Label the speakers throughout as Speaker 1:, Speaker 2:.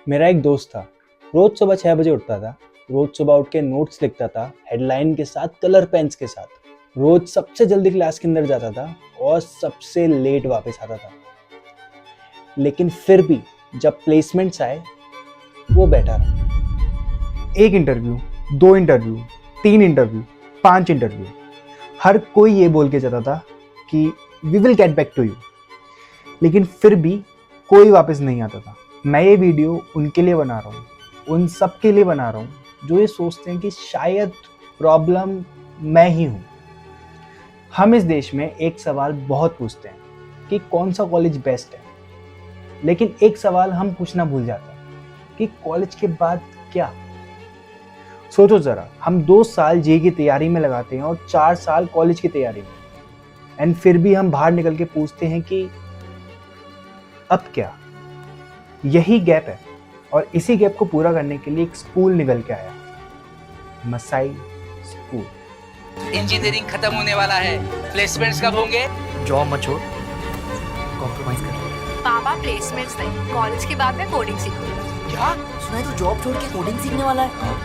Speaker 1: मेरा एक दोस्त था। रोज सुबह 6 बजे उठता था। रोज सुबह उठ के नोट्स लिखता था, हेडलाइन के साथ, कलर पेन्स के साथ। रोज सबसे जल्दी क्लास के अंदर जाता था और सबसे लेट वापस आता था। लेकिन फिर भी जब प्लेसमेंट्स आए, वो बैठा रहा।
Speaker 2: 1 इंटरव्यू, 2 इंटरव्यू, 3 इंटरव्यू, 5 इंटरव्यू, हर कोई ये बोल के जाता था कि we will get back to you, लेकिन फिर भी कोई वापस नहीं आता था। मैं ये वीडियो उनके लिए बना रहा हूँ, उन सब के लिए बना रहा हूँ जो ये सोचते हैं कि शायद प्रॉब्लम मैं ही हूँ। हम इस देश में एक सवाल बहुत पूछते हैं कि कौन सा कॉलेज बेस्ट है, लेकिन एक सवाल हम पूछना भूल जाते हैं कि कॉलेज के बाद क्या। सोचो जरा, हम 2 साल जे की तैयारी में लगाते हैं और 4 साल कॉलेज की तैयारी में, एंड फिर भी हम बाहर निकल के पूछते हैं कि अब क्या। यही गैप है, और इसी गैप को पूरा करने के लिए एक स्कूल निकल के आया, मसाई स्कूल।
Speaker 3: इंजीनियरिंग खत्म होने वाला है, प्लेसमेंट्स कब होंगे?
Speaker 4: जॉब मत छोड़, कॉम्प्रोमाइज कर।
Speaker 5: पापा प्लेसमेंट्स नहीं, कॉलेज के बाद मैं कोडिंग सीखूंगी।
Speaker 4: क्या सुना है, तू जॉब छोड़ के कोडिंग सीखने वाला है?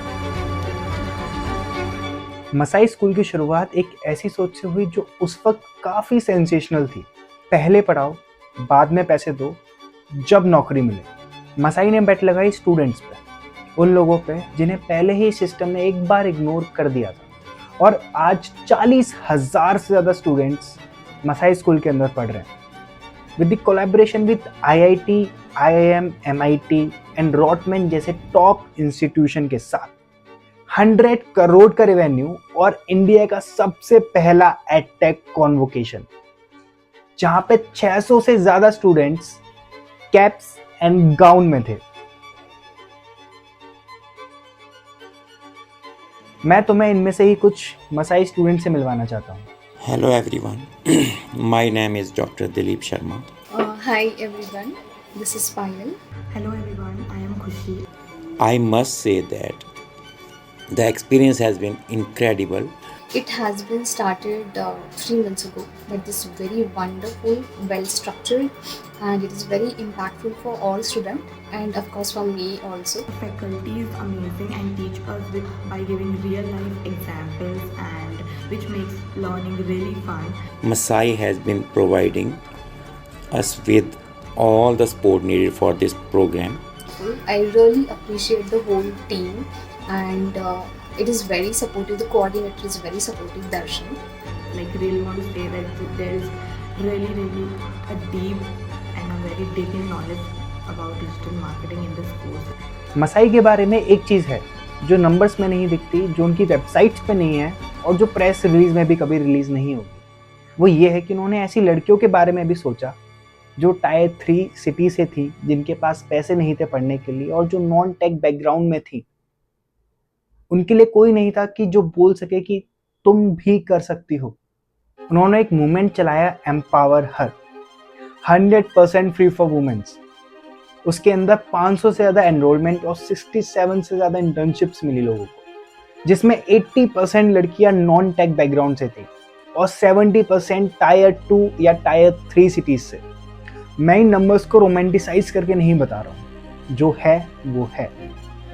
Speaker 2: मसाई स्कूल की शुरुआत एक ऐसी सोच से हुई जो उस वक्त काफ़ी सेंसेशनल थी। पहले पढ़ाओ, बाद में पैसे दो, जब नौकरी मिले। मसाई ने बेट लगाई स्टूडेंट्स पे, उन लोगों पे जिन्हें पहले ही सिस्टम ने एक बार इग्नोर कर दिया था। और आज 40,000 से ज़्यादा स्टूडेंट्स मसाई स्कूल के अंदर पढ़ रहे हैं। With the collaboration with IIT, IIM, MIT and Rotman जैसे टॉप इंस्टीट्यूशन के साथ 100 करोड़ का रेवेन्यू और इंडिया का सबसे पहला एडटेक कॉन्वोकेशन, जहां पे 600 से ज्यादा स्टूडेंट्स कैप्स एंड गाउन में थे। मैं तुम्हें इनमें से ही कुछ मसाई स्टूडेंट से मिलवाना चाहता हूँ।
Speaker 6: Hello everyone, my name is Dr. Dilip Sharma.
Speaker 7: Hi everyone, this is Payal.
Speaker 8: Hello everyone, I am Khushi.
Speaker 6: I must say that the experience has been incredible.
Speaker 7: It has been started 3 months ago, but this is very wonderful, well structured, and it is very impactful for all students and of course for me also.
Speaker 8: The faculty is amazing and teach us by giving real life examples, and which makes learning really fun.
Speaker 6: Masai has been providing us with all the support needed for this program.
Speaker 7: I really appreciate the whole team, and it is very supportive. The coordinator is very supportive, Darshan.
Speaker 8: Like, really want to say that there is really a deep and a very deep knowledge about digital marketing in this course.
Speaker 2: Masai के बारे में एक चीज़ है जो numbers में नहीं दिखती, जो उनकी वेबसाइट्स पे नहीं है और जो प्रेस रिलीज में भी कभी रिलीज नहीं होगी, वो ये है कि उन्होंने ऐसी लड़कियों के बारे में भी सोचा जो टायर 3 सिटी से थी, जिनके पास पैसे नहीं थे पढ़ने के लिए और जो नॉन टेक बैकग्राउंड में थी। उनके लिए कोई नहीं था कि जो बोल सके कि तुम भी कर सकती हो। उन्होंने एक मूवमेंट चलाया, empower her, 100% free for womens. उसके अंदर 500 से ज़्यादा एनरोलमेंट और 67 से ज़्यादा इंटर्नशिप्स मिली लोगों को, जिसमें 80% लड़कियां नॉन टेक बैकग्राउंड से थी और 70% टायर 2 या टायर 3 सिटीज से। मैं इन नंबर्स को रोमांटिसाइज करके नहीं बता रहा हूँ, जो है वो है।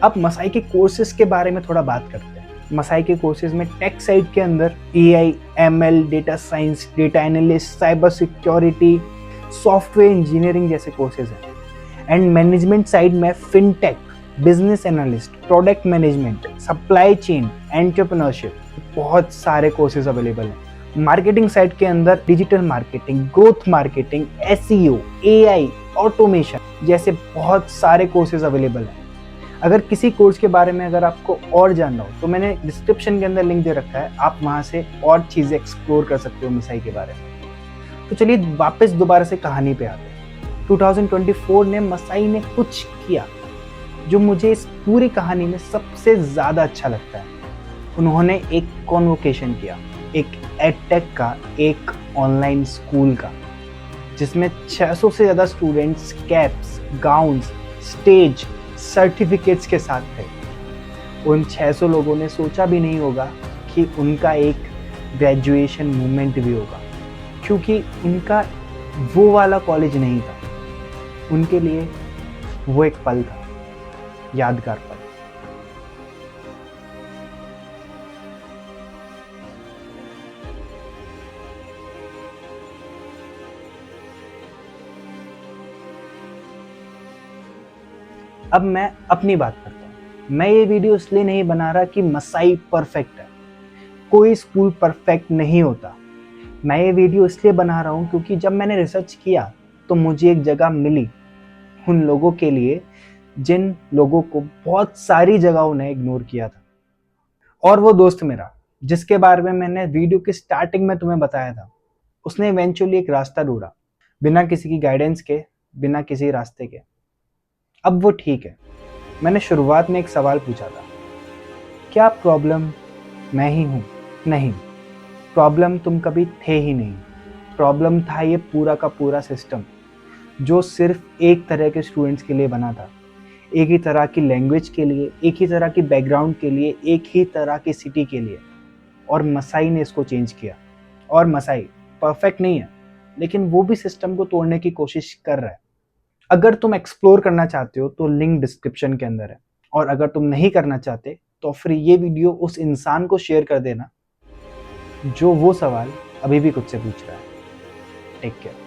Speaker 2: अब मसाई के कोर्सेज के बारे में थोड़ा बात करते हैं। मसाई के कोर्सेज में टेक साइड के अंदर AI, ML, data science, data analyst, cyber security, software engineering जैसे कोर्सेज हैं। एंड मैनेजमेंट साइड में fintech, business analyst, product management, supply chain, entrepreneurship, बहुत सारे कोर्सेज अवेलेबल हैं। मार्केटिंग साइड के अंदर digital marketing, growth marketing, SEO, AI, automation जैसे बहुत सारे कोर्सेज अवेलेबल हैं। अगर किसी कोर्स के बारे में अगर आपको और जानना हो तो मैंने डिस्क्रिप्शन के अंदर लिंक दे रखा है, आप वहाँ से और चीज़ें एक्सप्लोर कर सकते हो मसाई के बारे में। तो चलिए वापस दोबारा से कहानी पे आते हैं। 2024 ने मसाई ने कुछ किया जो मुझे इस पूरी कहानी में सबसे ज़्यादा अच्छा लगता है। उन्होंने एक कॉन्वोकेशन किया, एक एडटेक का, एक ऑनलाइन स्कूल का, जिसमें 600 से ज़्यादा students caps, gowns, stage, certificates के साथ थे। उन 600 लोगों ने सोचा भी नहीं होगा कि उनका एक ग्रेजुएशन मूवमेंट भी होगा, क्योंकि उनका वो वाला कॉलेज नहीं था। उनके लिए वो एक पल था। यादगार पल। अब मैं अपनी बात करता हूँ। मैं ये वीडियो इसलिए नहीं बना रहा कि मसाई परफेक्ट है, कोई स्कूल परफेक्ट नहीं होता। मैं ये वीडियो इसलिए बना रहा हूँ क्योंकि जब मैंने रिसर्च किया तो मुझे एक जगह मिली उन लोगों के लिए जिन लोगों को बहुत सारी जगहों ने इग्नोर किया था। और वो दोस्त मेरा जिसके बारे में मैंने वीडियो की स्टार्टिंग में तुम्हें बताया था, उसने इवेंचुअली एक रास्ता ढूंढा, बिना किसी की गाइडेंस के, बिना किसी रास्ते के। अब वो ठीक है। मैंने शुरुआत में एक सवाल पूछा था, क्या प्रॉब्लम मैं ही हूँ? नहीं, प्रॉब्लम तुम कभी थे ही नहीं। प्रॉब्लम था ये पूरा का पूरा सिस्टम जो सिर्फ एक तरह के स्टूडेंट्स के लिए बना था, एक ही तरह की लैंग्वेज के लिए, एक ही तरह की बैकग्राउंड के लिए, एक ही तरह की सिटी के लिए। और मसाई ने इसको चेंज किया। और मसाई परफेक्ट नहीं है, लेकिन वो भी सिस्टम को तोड़ने की कोशिश कर रहा है। अगर तुम एक्सप्लोर करना चाहते हो तो लिंक डिस्क्रिप्शन के अंदर है, और अगर तुम नहीं करना चाहते तो फिर ये वीडियो उस इंसान को शेयर कर देना जो वो सवाल अभी भी खुद से पूछ रहा है। Take care.